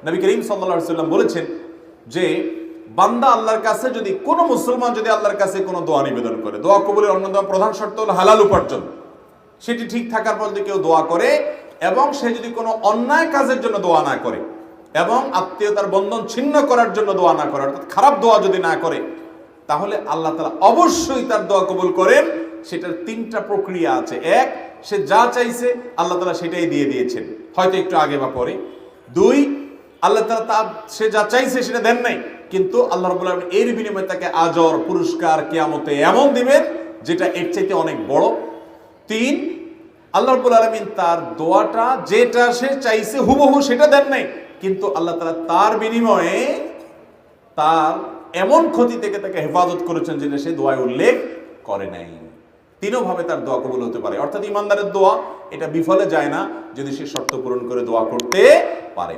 নবী করিম সাল্লাল্লাহু আলাইহি ওয়াসাল্লাম বলেছেন যে বান্দা আল্লাহর কাছে যদি কোনো মুসলমান যদি আল্লাহর কাছে কোনো দোয়া নিবেদন করে, দোয়া কবুলের অন্যতম প্রধান শর্ত হলো হালাল উপার্জন, সেটি ঠিক থাকার পর যদি কেউ দোয়া করে এবং সে যদি কোনো অন্যায় কাজের জন্য দোয়া না করে এবং আত্মীয়তার বন্ধন ছিন্ন করার জন্য দোয়া না করে, অর্থাৎ খারাপ দোয়া যদি না করে, তাহলে আল্লাহ তাআলা অবশ্যই তার দোয়া কবুল করেন। সেটার তিনটা প্রক্রিয়া আছে। এক, সে যা চাইছে আল্লাহ তাআলা সেটাই দিয়ে দিয়েছেন, হয়তো একটু আগে বা পরে। দুই, আল্লাহ তাআলা সে যা চাইছে সেটা দেন নাই, কিন্তু আল্লাহ রাব্বুল আলামিন এর বিনিময়ে তাকে আজর পুরস্কার কিয়ামতে এমন দিবেন যেটা এর চাইতে অনেক বড়। তিন, আল্লাহ রাব্বুল আলামিন তার দোয়াটা যেটা সে চাইছে হুবহু সেটা দেন নাই, কিন্তু আল্লাহ তাআলা তার বিনিময়ে তার এমন ক্ষতি থেকে তাকে হেফাজত করেছেন যেটা সে দোয়ায় উল্লেখ করে নাই। তিনভাবে তার দোয়া কবুল হতে পারে। অর্থাৎ ইমানদারের দোয়া এটা বিফলে যায় না যদি সে শর্ত পূরণ করে দোয়া করতে পারে।